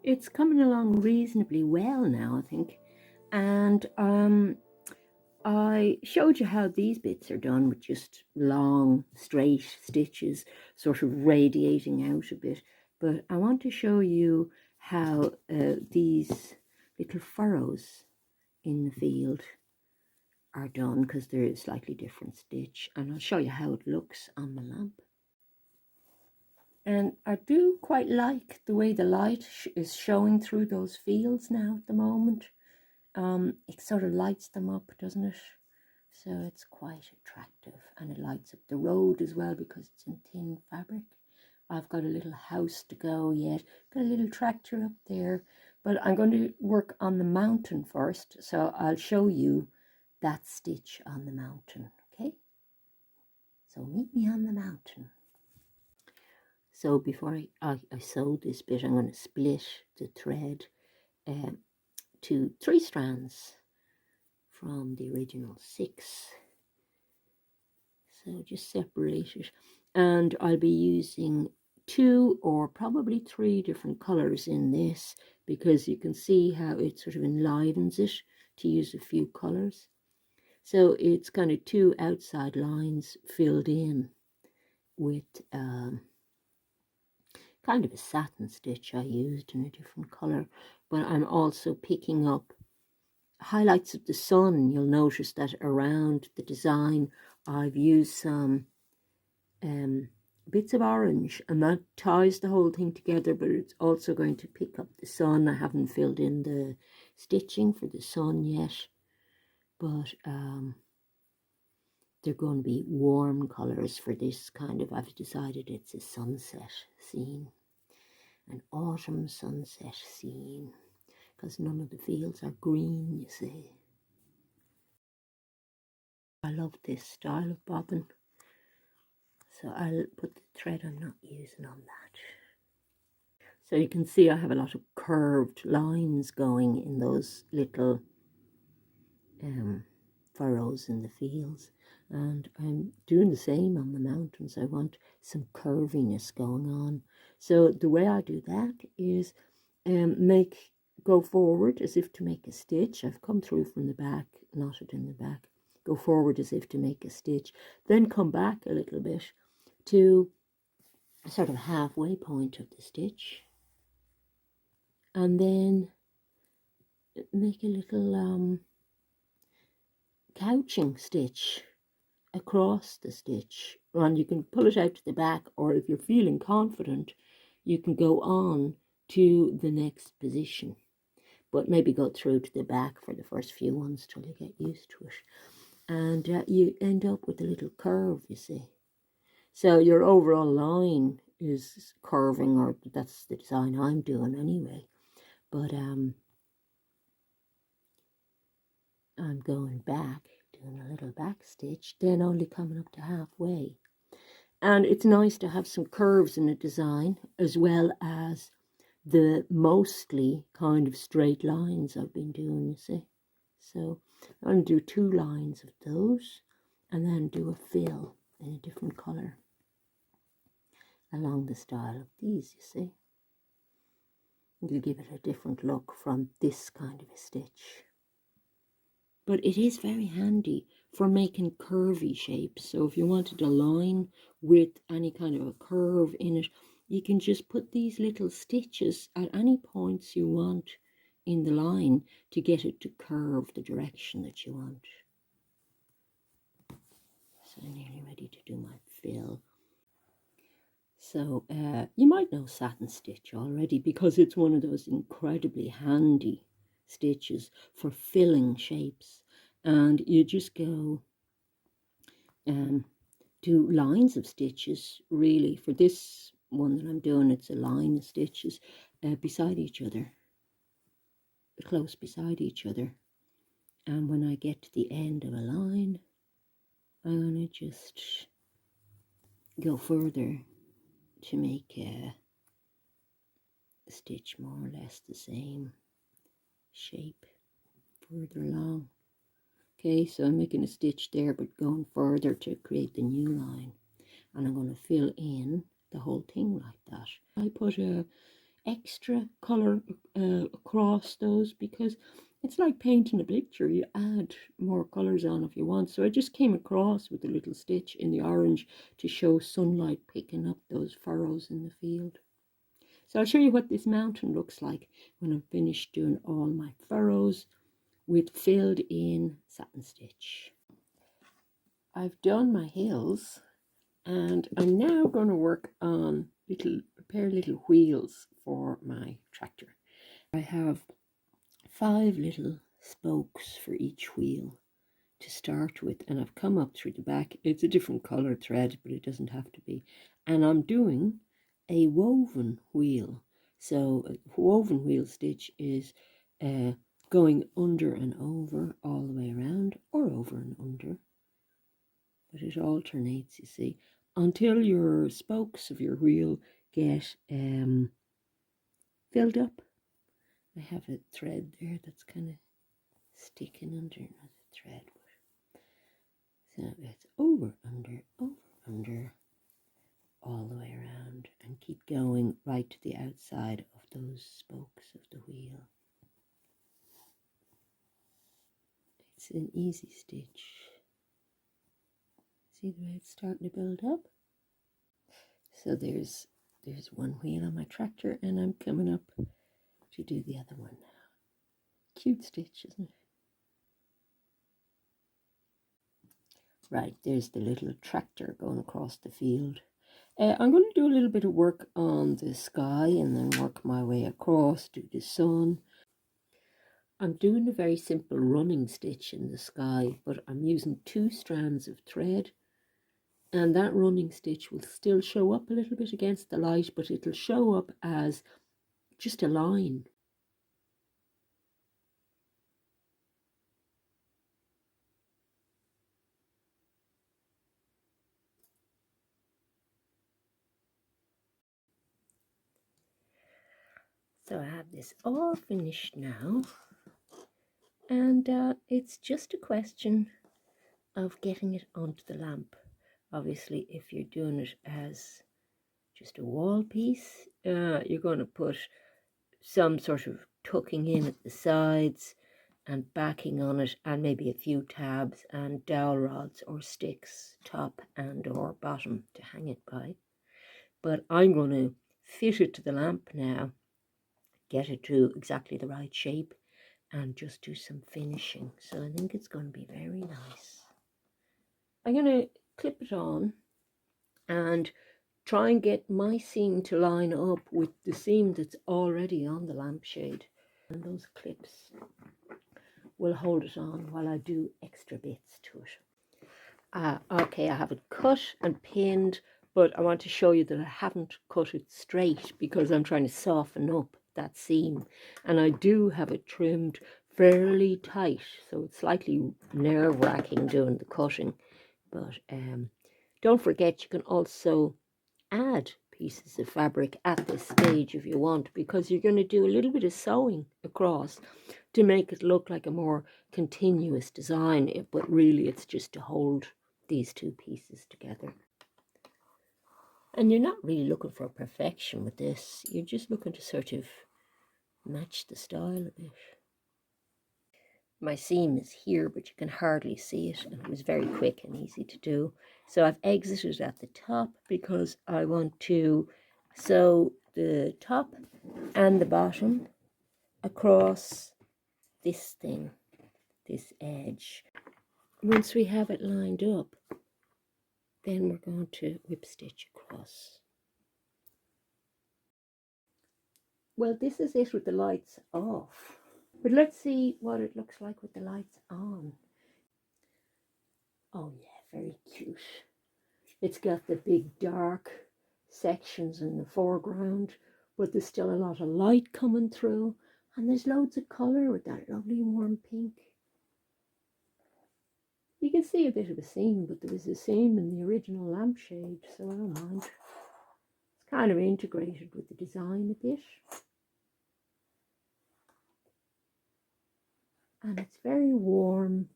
it's coming along reasonably well now, I think. And I showed you how these bits are done with just long straight stitches sort of radiating out a bit, but I want to show you how these little furrows in the field are done, because they're a slightly different stitch, and I'll show you how it looks on the lamp. And I do quite like the way the light is showing through those fields now at the moment. It sort of lights them up, doesn't it? So it's quite attractive, and it lights up the road as well because it's in thin fabric. I've got a little house to go yet, got a little tractor up there, but I'm going to work on the mountain first, so I'll show you that stitch on the mountain, okay? So meet me on the mountain. So before I sew this bit, I'm going to split the thread to 3 strands from the original 6. So just separate it, and I'll be using 2 or probably 3 different colors in this, because you can see how it sort of enlivens it to use a few colors. So it's kind of 2 outside lines filled in with kind of a satin stitch I used in a different color, but I'm also picking up highlights of the sun. You'll notice that around the design I've used some bits of orange, and that ties the whole thing together, but it's also going to pick up the sun. I haven't filled in the stitching for the sun yet, but they're going to be warm colors for this kind of, I've decided it's a sunset scene, an autumn sunset scene, because none of the fields are green, you see. I love this style of bobbin, so I'll put the thread I'm not using on that. So you can see I have a lot of curved lines going in those little furrows in the fields, and I'm doing the same on the mountains. I want some curviness going on. So the way I do that is go forward as if to make a stitch. I've come through from the back, knotted in the back, go forward as if to make a stitch, then come back a little bit to a sort of halfway point of the stitch, and then make a little couching stitch across the stitch, and you can pull it out to the back, or if you're feeling confident you can go on to the next position, but maybe go through to the back for the first few ones till you get used to it, and you end up with a little curve, you see. So your overall line is curving, or that's the design I'm doing anyway, but I'm going back, doing a little back stitch, then only coming up to halfway. And it's nice to have some curves in a design, as well as the mostly kind of straight lines I've been doing, you see. So I'm going to do 2 lines of those, and then do a fill in a different color along the style of these, you see. It'll give it a different look from this kind of a stitch. But it is very handy for making curvy shapes. So if you wanted a line with any kind of a curve in it, you can just put these little stitches at any points you want in the line to get it to curve the direction that you want. So I'm nearly ready to do my fill. So you might know satin stitch already, because it's one of those incredibly handy stitches for filling shapes. And you just go do lines of stitches, really. For this one that I'm doing, it's a line of stitches beside each other, close beside each other. And when I get to the end of a line, I'm going to just go further to make a stitch more or less the same shape further along. Okay, so I'm making a stitch there, but going further to create the new line, and I'm going to fill in the whole thing like that. I put a extra colour across those, because it's like painting a picture. You add more colours on if you want. So I just came across with a little stitch in the orange to show sunlight picking up those furrows in the field. So I'll show you what this mountain looks like when I'm finished doing all my furrows with filled in satin stitch. I've done my hills, and I'm now going to work on pair little wheels for my tractor. I have 5 little spokes for each wheel to start with, and I've come up through the back. It's a different color thread, but it doesn't have to be. And I'm doing a woven wheel. So a woven wheel stitch is going under and over all the way around, or over and under, but it alternates, you see, until your spokes of your wheel get filled up. I have a thread there that's kind of sticking under another thread. So it's over, under, all the way around, and keep going right to the outside of those spokes of the wheel. It's an easy stitch. See the way it's starting to build up? So there's one wheel on my tractor, and I'm coming up to do the other one now. Cute stitch, isn't it? Right, there's the little tractor going across the field. I'm going to do a little bit of work on the sky and then work my way across to the sun. I'm doing a very simple running stitch in the sky, but I'm using 2 strands of thread, and that running stitch will still show up a little bit against the light, but it'll show up as just a line. So I have this all finished now, and it's just a question of getting it onto the lamp. Obviously, if you're doing it as just a wall piece, you're going to put some sort of tucking in at the sides and backing on it, and maybe a few tabs and dowel rods or sticks, top and or bottom, to hang it by. But I'm going to fit it to the lamp now, get it to exactly the right shape, and just do some finishing. So I think it's going to be very nice. I'm going to clip it on and try and get my seam to line up with the seam that's already on the lampshade. And those clips will hold it on while I do extra bits to it. Okay, I have it cut and pinned, but I want to show you that I haven't cut it straight because I'm trying to soften up that seam. And I do have it trimmed fairly tight, so it's slightly nerve-wracking doing the cutting. But don't forget, you can also add pieces of fabric at this stage if you want, because you're going to do a little bit of sewing across to make it look like a more continuous design, but really it's just to hold these 2 pieces together. And you're not really looking for perfection with this, you're just looking to sort of match the style a bit. My seam is here, but you can hardly see it, and it was very quick and easy to do. So I've exited at the top because I want to sew the top and the bottom across this thing, this edge. Once we have it lined up, then we're going to whip stitch across. Well, this is it with the lights off. But let's see what it looks like with the lights on. Oh yeah, very cute. It's got the big dark sections in the foreground, but there's still a lot of light coming through, and there's loads of colour with that lovely warm pink. You can see a bit of a seam, but there was a seam in the original lampshade, so I don't mind. It's kind of integrated with the design a bit. And it's very warm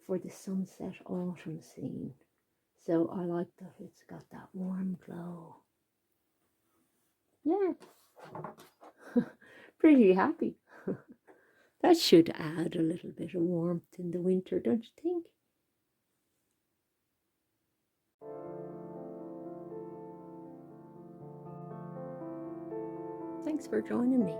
for the sunset autumn scene. So I like that it's got that warm glow. Yeah, pretty happy. That should add a little bit of warmth in the winter, don't you think? Thanks for joining me.